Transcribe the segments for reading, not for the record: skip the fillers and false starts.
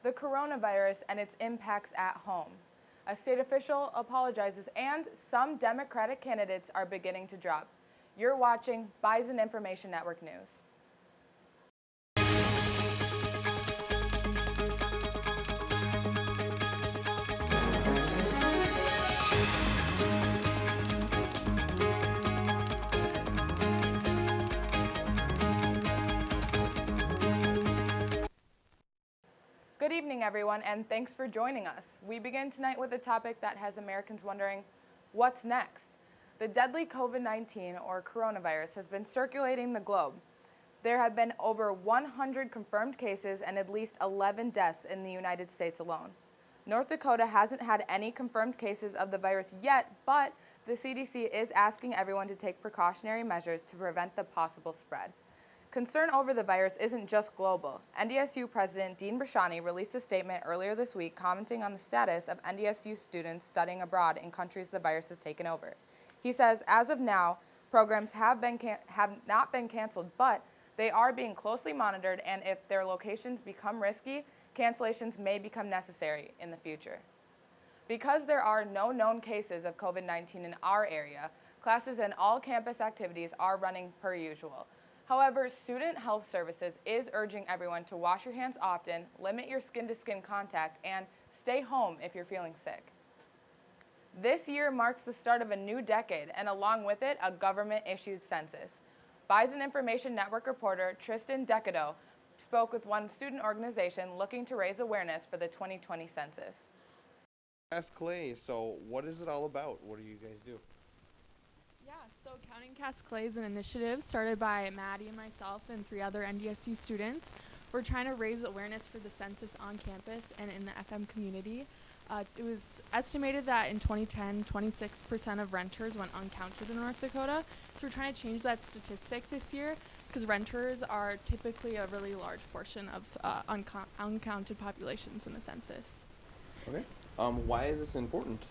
the coronavirus and its impacts at home. A state official apologizes, and some Democratic candidates are beginning to drop. You're watching Bison Information Network News. Good evening, everyone, and thanks for joining us. We begin tonight with a topic that has Americans wondering, what's next? The deadly COVID-19 or coronavirus has been circulating the globe. There have been over 100 confirmed cases and at least 11 deaths in the United States alone. North Dakota hasn't had any confirmed cases of the virus yet, but the CDC is asking everyone to take precautionary measures to prevent the possible spread. Concern over the virus isn't just global. NDSU President Dean Brashani released a statement earlier this week commenting on the status of NDSU students studying abroad in countries the virus has taken over. He says, as of now, programs have not been canceled, but they are being closely monitored, and if their locations become risky, cancellations may become necessary in the future. Because there are no known cases of COVID-19 in our area, classes and all campus activities are running per usual. However, Student Health Services is urging everyone to wash your hands often, limit your skin-to-skin contact, and stay home if you're feeling sick. This year marks the start of a new decade, and along with it, a government-issued census. Bison Information Network reporter Tristan Decado spoke with one student organization looking to raise awareness for the 2020 census. Ask Clay, so what is it all about? What do you guys do? Yeah, so Counting Cast Clay is an initiative started by Maddie and myself and 3 other NDSU students. We're trying to raise awareness for the census on campus and in the FM community. It was estimated that in 2010, 26% of renters went uncounted in North Dakota. So we're trying to change that statistic this year because renters are typically a really large portion of uncounted populations in the census. Okay. Why is this important?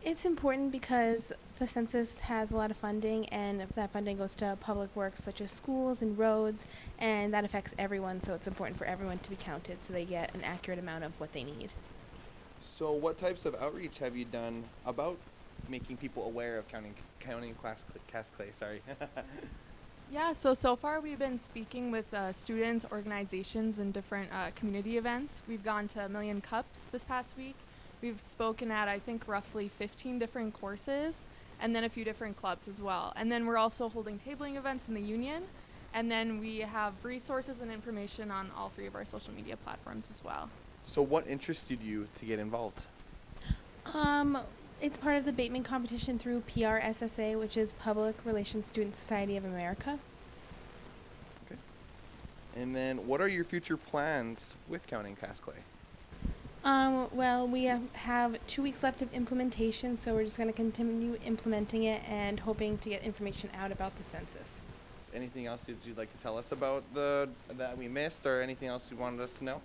It's important because the census has a lot of funding, and if that funding goes to public works such as schools and roads, and that affects everyone, so it's important for everyone to be counted so they get an accurate amount of what they need. So what types of outreach have you done about making people aware of counting cast clay? Sorry. Yeah, so far we've been speaking with students, organizations, and different community events. We've gone to 1,000,000 Cups this past week. We've spoken at, I think, roughly 15 different courses, and then a few different clubs as well. And then we're also holding tabling events in the union, and then we have resources and information on all 3 of our social media platforms as well. So what interested you to get involved? It's part of the Bateman competition through PRSSA, which is Public Relations Student Society of America. Okay. And then what are your future plans with Counting Cast Clay? Well, we have 2 weeks left of implementation, so we're just going to continue implementing it and hoping to get information out about the census. Anything else you'd like to tell us about that we missed, or anything else you wanted us to know?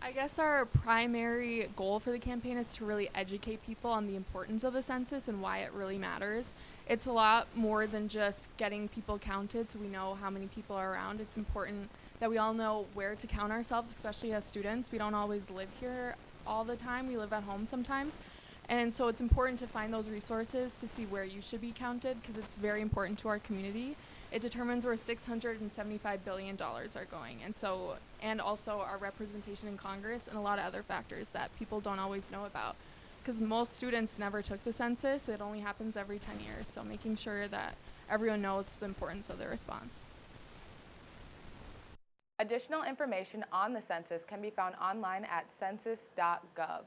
I guess our primary goal for the campaign is to really educate people on the importance of the census and why it really matters. It's a lot more than just getting people counted so we know how many people are around. It's important that we all know where to count ourselves, especially as students. We don't always live here all the time. We live at home sometimes. And so it's important to find those resources to see where you should be counted because it's very important to our community. It determines where $675 billion are going. And also our representation in Congress and a lot of other factors that people don't always know about. Because most students never took the census. It only happens every 10 years. So making sure that everyone knows the importance of their response. Additional information on the census can be found online at census.gov.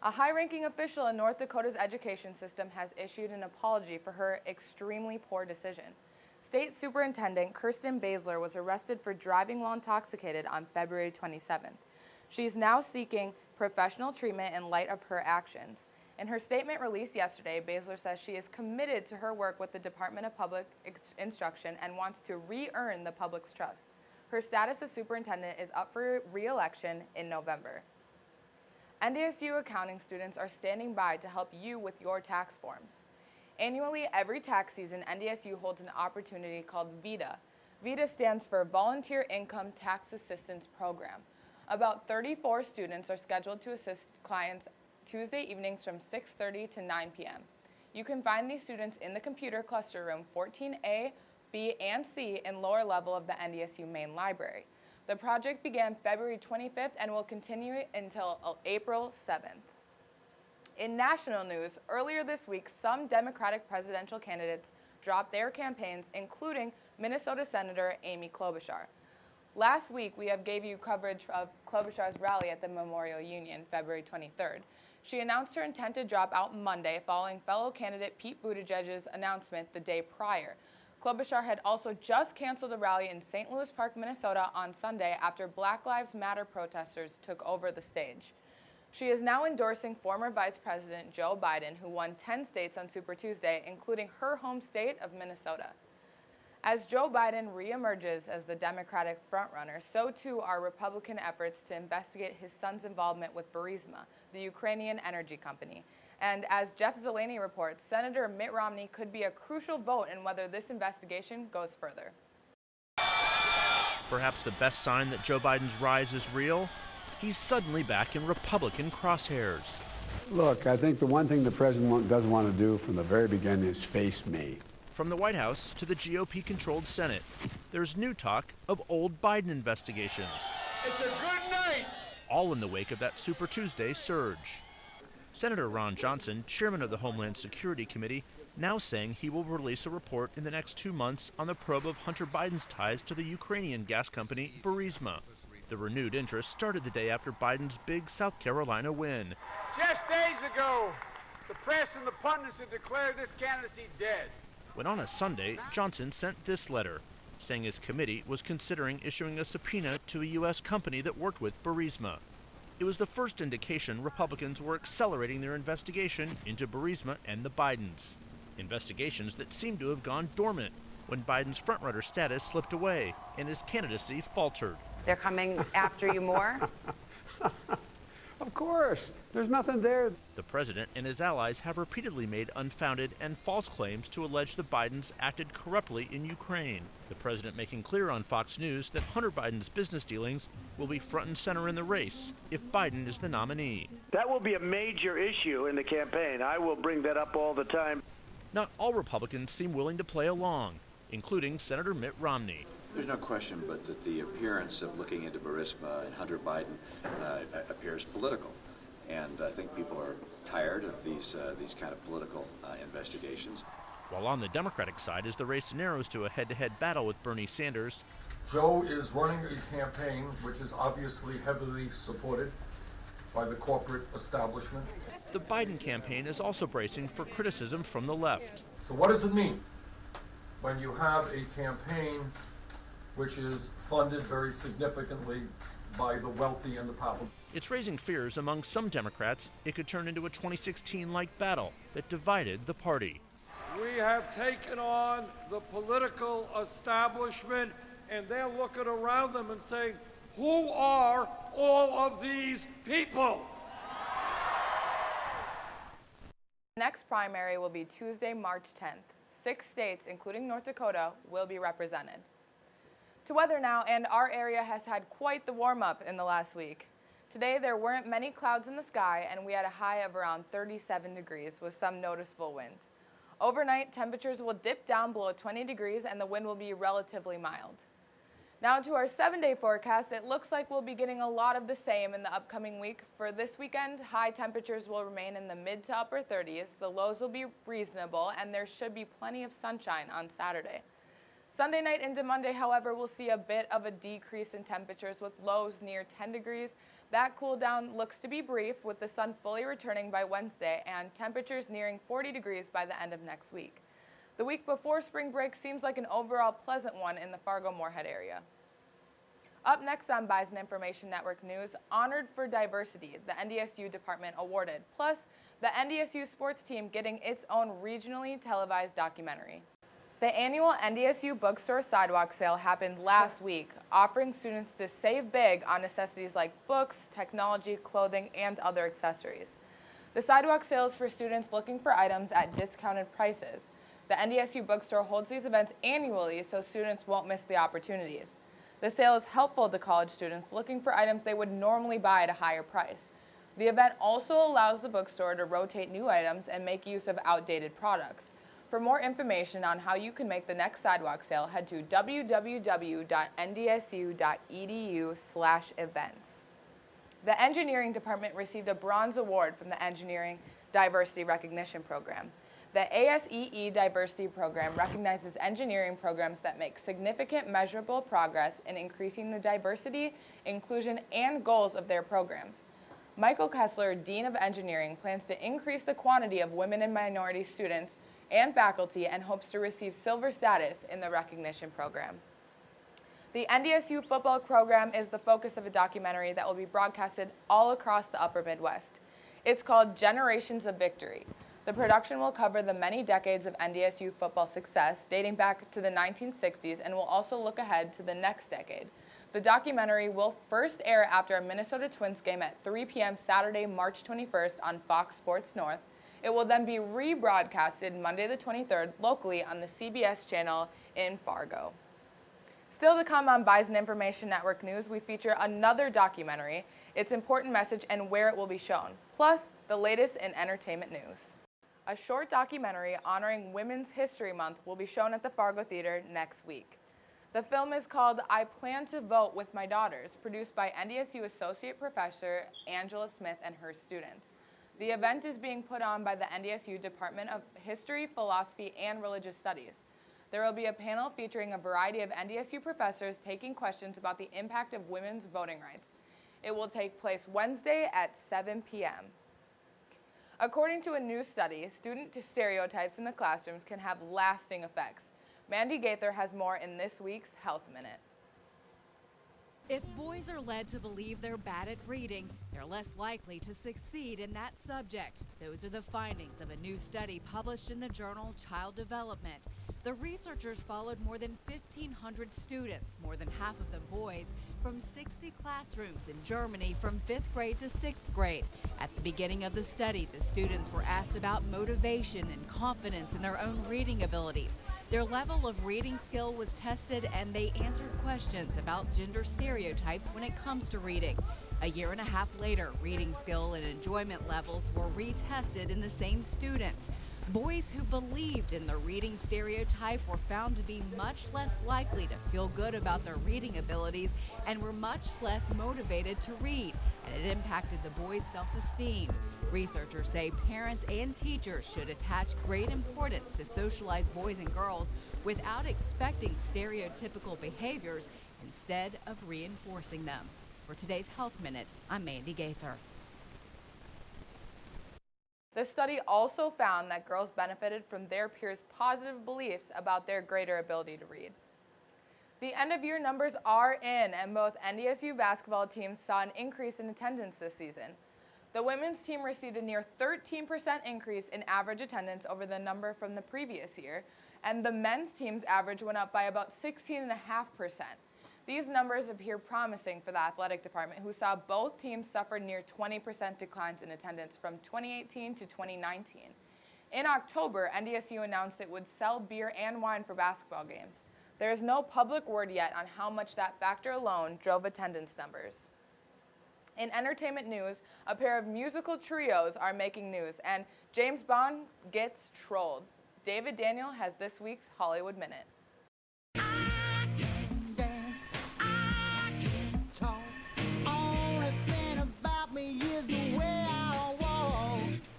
A high-ranking official in North Dakota's education system has issued an apology for her extremely poor decision. State Superintendent Kirsten Baszler was arrested for driving while intoxicated on February 27th. She is now seeking professional treatment in light of her actions. In her statement released yesterday, Baszler says she is committed to her work with the Department of Public Instruction and wants to re-earn the public's trust. Her status as superintendent is up for re-election in November. NDSU accounting students are standing by to help you with your tax forms. Annually, every tax season, NDSU holds an opportunity called VITA. VITA stands for Volunteer Income Tax Assistance Program. About 34 students are scheduled to assist clients Tuesday evenings from 6:30 to 9 p.m. You can find these students in the computer cluster room 14A, B, and C in lower level of the NDSU main library. The project began February 25th and will continue until April 7th. In national news, earlier this week, some Democratic presidential candidates dropped their campaigns, including Minnesota Senator Amy Klobuchar. Last week, we have gave you coverage of Klobuchar's rally at the Memorial Union, February 23rd. She announced her intent to drop out Monday following fellow candidate Pete Buttigieg's announcement the day prior. Klobuchar had also just canceled a rally in St. Louis Park, Minnesota on Sunday after Black Lives Matter protesters took over the stage. She is now endorsing former Vice President Joe Biden, who won 10 states on Super Tuesday, including her home state of Minnesota. As Joe Biden reemerges as the Democratic frontrunner, so too are Republican efforts to investigate his son's involvement with Burisma, the Ukrainian energy company. And as Jeff Zeleny reports, Senator Mitt Romney could be a crucial vote in whether this investigation goes further. Perhaps the best sign that Joe Biden's rise is real? He's suddenly back in Republican crosshairs. Look, I think the one thing the president doesn't want to do from the very beginning is face me. From the White House to the GOP-controlled Senate, there's new talk of old Biden investigations. It's a good night! All in the wake of that Super Tuesday surge. Senator Ron Johnson, chairman of the Homeland Security Committee, now saying he will release a report in the next 2 months on the probe of Hunter Biden's ties to the Ukrainian gas company Burisma. The renewed interest started the day after Biden's big South Carolina win. Just days ago, the press and the pundits had declared this candidacy dead. When on a Sunday, Johnson sent this letter, saying his committee was considering issuing a subpoena to a U.S. company that worked with Burisma. It was the first indication Republicans were accelerating their investigation into Burisma and the Bidens. Investigations that seemed to have gone dormant when Biden's frontrunner status slipped away and his candidacy faltered. They're coming after you more? Of course, there's nothing there. The president and his allies have repeatedly made unfounded and false claims to allege the Bidens acted corruptly in Ukraine. The president making clear on Fox News that Hunter Biden's business dealings will be front and center in the race if Biden is the nominee. That will be a major issue in the campaign. I will bring that up all the time. Not all Republicans seem willing to play along, including Senator Mitt Romney. There's no question but that the appearance of looking into Burisma and Hunter Biden appears political. And I think people are tired of these kind of political investigations. While on the Democratic side, as the race narrows to a head-to-head battle with Bernie Sanders, Joe is running a campaign which is obviously heavily supported by the corporate establishment. The Biden campaign is also bracing for criticism from the left. So what does it mean when you have a campaign which is funded very significantly by the wealthy and the powerful? It's raising fears among some Democrats it could turn into a 2016-like battle that divided the party. We have taken on the political establishment, and they're looking around them and saying, who are all of these people? The next primary will be Tuesday, March 10th. 6 states, including North Dakota, will be represented. To weather now, and our area has had quite the warm-up in the last week. Today, there weren't many clouds in the sky, and we had a high of around 37 degrees with some noticeable wind. Overnight, temperatures will dip down below 20 degrees, and the wind will be relatively mild. Now to our 7-day forecast, it looks like we'll be getting a lot of the same in the upcoming week. For this weekend, high temperatures will remain in the mid to upper 30s, the lows will be reasonable, and there should be plenty of sunshine on Saturday. Sunday night into Monday, however, we'll see a bit of a decrease in temperatures with lows near 10 degrees. That cool down looks to be brief, with the sun fully returning by Wednesday and temperatures nearing 40 degrees by the end of next week. The week before spring break seems like an overall pleasant one in the Fargo-Moorhead area. Up next on Bison Information Network News, Honored for Diversity, the NDSU department awarded, plus the NDSU sports team getting its own regionally televised documentary. The annual NDSU bookstore sidewalk sale happened last week, offering students to save big on necessities like books, technology, clothing, and other accessories. The sidewalk sale is for students looking for items at discounted prices. The NDSU bookstore holds these events annually so students won't miss the opportunities. The sale is helpful to college students looking for items they would normally buy at a higher price. The event also allows the bookstore to rotate new items and make use of outdated products. For more information on how you can make the next sidewalk sale, head to www.ndsu.edu/events. The engineering department received a bronze award from the Engineering Diversity Recognition Program. The ASEE Diversity Program recognizes engineering programs that make significant measurable progress in increasing the diversity, inclusion, and goals of their programs. Michael Kessler, Dean of Engineering, plans to increase the quantity of women and minority students and faculty and hopes to receive silver status in the recognition program. The NDSU football program is the focus of a documentary that will be broadcasted all across the Upper Midwest. It's called Generations of Victory. The production will cover the many decades of NDSU football success dating back to the 1960s and will also look ahead to the next decade. The documentary will first air after a Minnesota Twins game at 3 p.m. Saturday, March 21st on Fox Sports North. It will then be rebroadcasted Monday the 23rd locally on the CBS channel in Fargo. Still to come on Bison Information Network News, we feature another documentary, its important message, and where it will be shown, plus the latest in entertainment news. A short documentary honoring Women's History Month will be shown at the Fargo Theater next week. The film is called I Plan to Vote with My Daughters, produced by NDSU Associate Professor Angela Smith and her students. The event is being put on by the NDSU Department of History, Philosophy, and Religious Studies. There will be a panel featuring a variety of NDSU professors taking questions about the impact of women's voting rights. It will take place Wednesday at 7 p.m. According to a new study, student stereotypes in the classrooms can have lasting effects. Mandy Gaither has more in this week's Health Minute. If boys are led to believe they're bad at reading, they're less likely to succeed in that subject. Those are the findings of a new study published in the journal Child Development. The researchers followed more than 1,500 students, more than half of them boys, from 60 classrooms in Germany from 5th grade to 6th grade. At the beginning of the study, the students were asked about motivation and confidence in their own reading abilities. Their level of reading skill was tested, and they answered questions about gender stereotypes when it comes to reading. A year and a half later, reading skill and enjoyment levels were retested in the same students. Boys who believed in the reading stereotype were found to be much less likely to feel good about their reading abilities and were much less motivated to read, and it impacted the boys' self-esteem. Researchers say parents and teachers should attach great importance to socialize boys and girls without expecting stereotypical behaviors instead of reinforcing them. For today's Health Minute, I'm Mandy Gaither. The study also found that girls benefited from their peers' positive beliefs about their greater ability to read. The end-of-year numbers are in, and both NDSU basketball teams saw an increase in attendance this season. The women's team received a near 13% increase in average attendance over the number from the previous year, and the men's team's average went up by about 16.5%. These numbers appear promising for the athletic department, who saw both teams suffer near 20% declines in attendance from 2018 to 2019. In October, NDSU announced it would sell beer and wine for basketball games. There is no public word yet on how much that factor alone drove attendance numbers. In entertainment news, a pair of musical trios are making news, and James Bond gets trolled. David Daniel has this week's Hollywood Minute.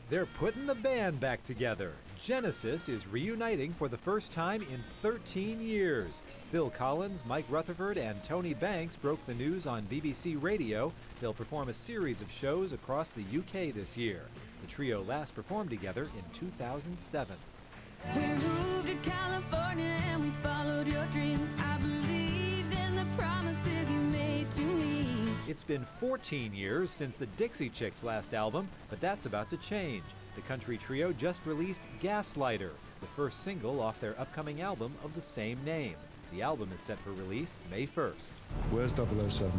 They're putting the band back together. Genesis is reuniting for the first time in 13 years. Phil Collins, Mike Rutherford, and Tony Banks broke the news on BBC Radio. They'll perform a series of shows across the UK this year. The trio last performed together in 2007. We moved to California and we followed your dreams. I believed in the promises you made to me. It's been 14 years since the Dixie Chicks' last album, but that's about to change. The country trio just released Gaslighter, the first single off their upcoming album of the same name. The album is set for release May 1st. Where's 007?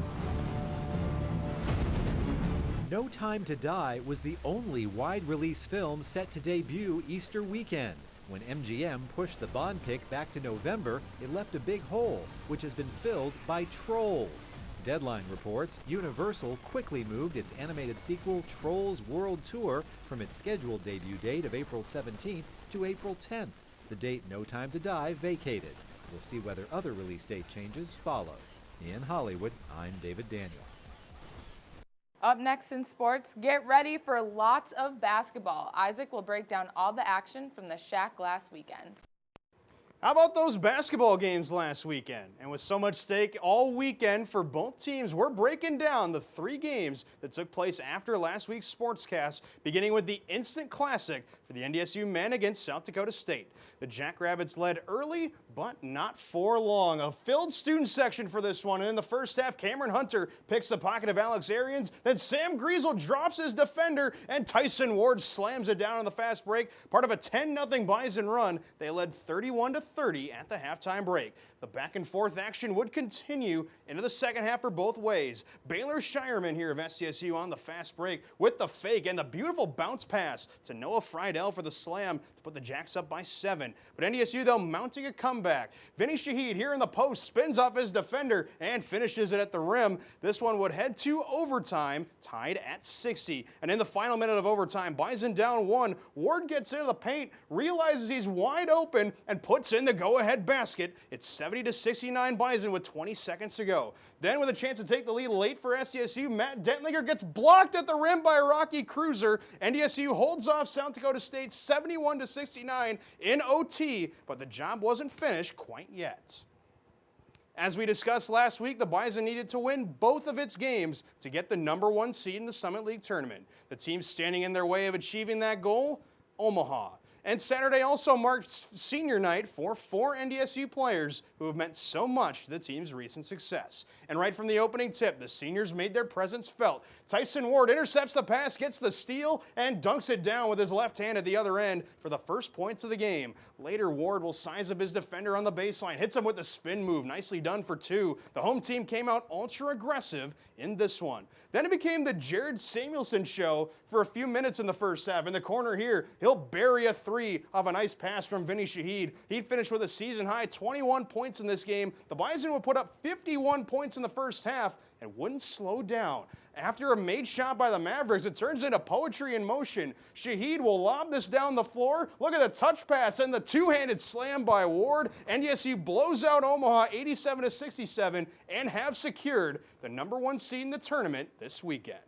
No Time to Die was the only wide-release film set to debut Easter weekend. When MGM pushed the Bond pick back to November, it left a big hole, which has been filled by Trolls. Deadline reports Universal quickly moved its animated sequel Trolls World Tour from its scheduled debut date of April 17th to April 10th, the date No Time to Die vacated. We'll see whether other release date changes follow. In Hollywood, I'm David Daniel. Up next in sports, get ready for lots of basketball. Isaac will break down all the action from the Shack last weekend. How about those basketball games last weekend? And with so much stake all weekend for both teams, we're breaking down the 3 games that took place after last week's sportscast, beginning with the instant classic for the NDSU men against South Dakota State. The Jackrabbits led early, but not for long. A filled student section for this one, and in the first half, Cameron Hunter picks the pocket of Alex Arians, then Sam Griesel drops his defender, and Tyson Ward slams it down on the fast break, part of a 10-0 Bison run. They led 31-30 at the halftime break. The back-and-forth action would continue into the second half for both ways. Baylor Shireman here of SDSU on the fast break with the fake and the beautiful bounce pass to Noah Friedel for the slam to put the Jacks up by 7. But NDSU, though, mounting a comeback. Vinny Shahid here in the post spins off his defender and finishes it at the rim. This one would head to overtime, tied at 60. And in the final minute of overtime, Bison down 1. Ward gets into the paint, realizes he's wide open, and puts in the go-ahead basket. It's 70-69 Bison with 20 seconds to go. Then with a chance to take the lead late for SDSU, Matt Dentlinger gets blocked at the rim by Rocky Cruiser. NDSU holds off South Dakota State 71-69 in OT, but the job wasn't finished quite yet. As we discussed last week, the Bison needed to win both of its games to get the #1 seed in the Summit League tournament. The team standing in their way of achieving that goal, Omaha. And Saturday also marked senior night for 4 NDSU players who have meant so much to the team's recent success. And right from the opening tip, the seniors made their presence felt. Tyson Ward intercepts the pass, gets the steal, and dunks it down with his left hand at the other end for the first points of the game. Later, Ward will size up his defender on the baseline, hits him with the spin move, nicely done for 2. The home team came out ultra-aggressive in this one. Then it became the Jared Samuelson show for a few minutes in the first half. In the corner here, he'll bury a 3 off a nice pass from Vinny Shahid. He'd finished with a season-high 21 points in this game. The Bison would put up 51 points in the first half and wouldn't slow down. After a made shot by the Mavericks, it turns into poetry in motion. Shahid will lob this down the floor. Look at the touch pass and the two-handed slam by Ward. NDSU blows out Omaha 87-67 and have secured the #1 seed in the tournament this weekend.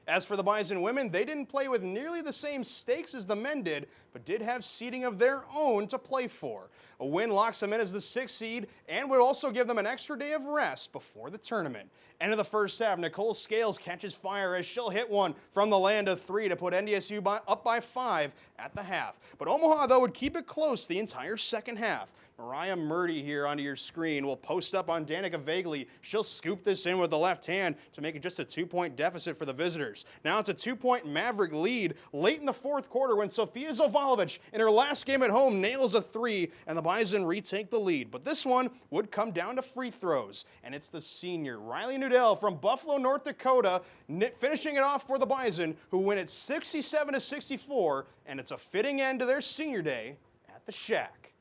As for the Bison women, they didn't play with nearly the same stakes as the men did, but did have seeding of their own to play for. A win locks them in as the 6th seed and would also give them an extra day of rest before the tournament. End of the first half, Nicole Scales catches fire as she'll hit one from the land of 3 to put NDSU up by 5 at the half. But Omaha, though, would keep it close the entire second half. Mariah Murdy here onto your screen will post up on Danica Vagley. She'll scoop this in with the left hand to make it just a 2-point deficit for the visitors. Now it's a 2-point Maverick lead late in the fourth quarter when Sofia Zovalovic in her last game at home nails a 3 and the Bison retake the lead. But this one would come down to free throws, and it's the senior Riley Nudell from Buffalo, North Dakota, finishing it off for the Bison, who win it 67-64, and it's a fitting end to their senior day at the Shack.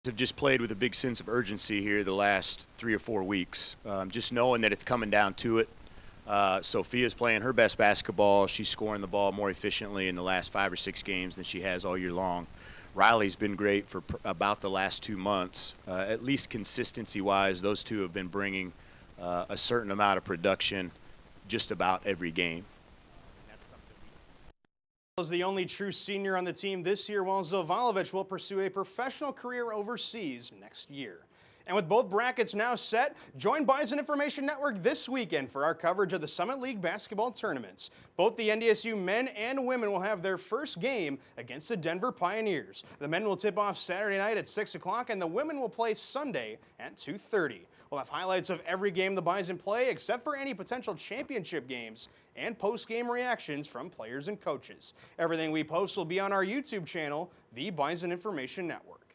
Have just played with a big sense of urgency here the last 3 or 4 weeks. Just knowing that it's coming down to it. Sophia's playing her best basketball. She's scoring the ball more efficiently in the last 5 or 6 games than she has all year long. Riley's been great for about the last 2 months. At least consistency-wise, those two have been bringing a certain amount of production just about every game. Is the only true senior on the team this year, while Zovalovic will pursue a professional career overseas next year. And with both brackets now set, join Bison Information Network this weekend for our coverage of the Summit League basketball tournaments. Both the NDSU men and women will have their first game against the Denver Pioneers. The men will tip off Saturday night at 6 o'clock, and the women will play Sunday at 2:30. We'll have highlights of every game the Bison play, except for any potential championship games, and post-game reactions from players and coaches. Everything we post will be on our YouTube channel, the Bison Information Network.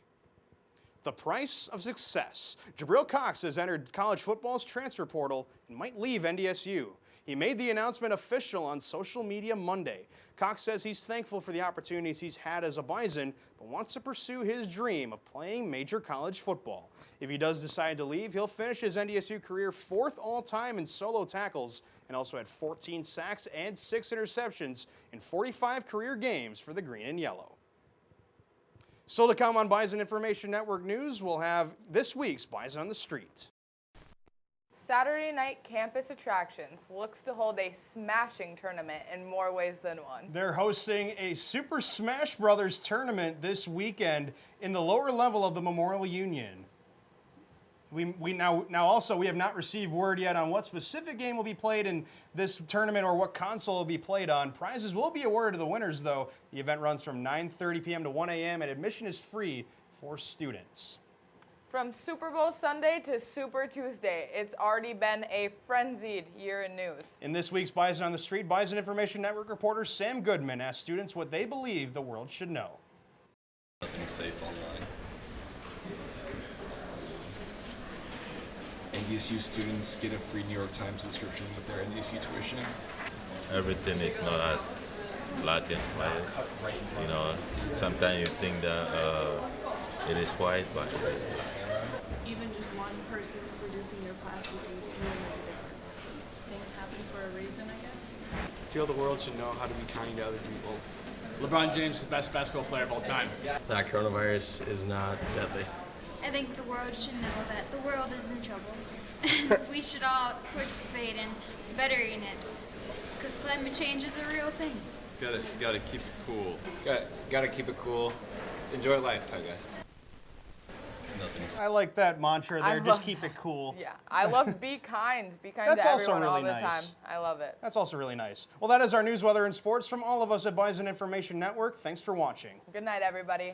The price of success. Jabril Cox has entered college football's transfer portal and might leave NDSU. He made the announcement official on social media Monday. Cox says he's thankful for the opportunities he's had as a Bison, but wants to pursue his dream of playing major college football. If he does decide to leave, he'll finish his NDSU career 4th all-time in solo tackles and also had 14 sacks and 6 interceptions in 45 career games for the Green and Yellow. So to come on Bison Information Network News, we'll have this week's Bison on the Street. Saturday Night Campus Attractions looks to hold a smashing tournament in more ways than one. They're hosting a Super Smash Brothers tournament this weekend in the lower level of the Memorial Union. We have not received word yet on what specific game will be played in this tournament or what console will be played on. Prizes will be awarded to the winners, though. The event runs from 9:30 p.m. to 1 a.m. and admission is free for students. From Super Bowl Sunday to Super Tuesday, it's already been a frenzied year in news. In this week's Bison on the Street, Bison Information Network reporter Sam Goodman asked students what they believe the world should know. Nothing safe online. NDSU students get a free New York Times subscription with their NDSU tuition. Everything is not as black and white. You know, sometimes you think that it is white, but it is black. Even just one person reducing their plastic use will make a difference. Things happen for a reason, I guess. I feel the world should know how to be kind to other people. LeBron James is the best basketball player of all time. That coronavirus is not deadly. I think the world should know that the world is in trouble. We should all participate in bettering it, because climate change is a real thing. Gotta keep it cool. Gotta keep it cool. Enjoy life, I guess. I like that mantra there, just keep it cool. Yeah, I love be kind. Be kind That's to also everyone really all the nice. time. I love it. That's also really nice. Well, that is our news, weather, and sports from all of us at Bison Information Network. Thanks for watching. Good night, everybody.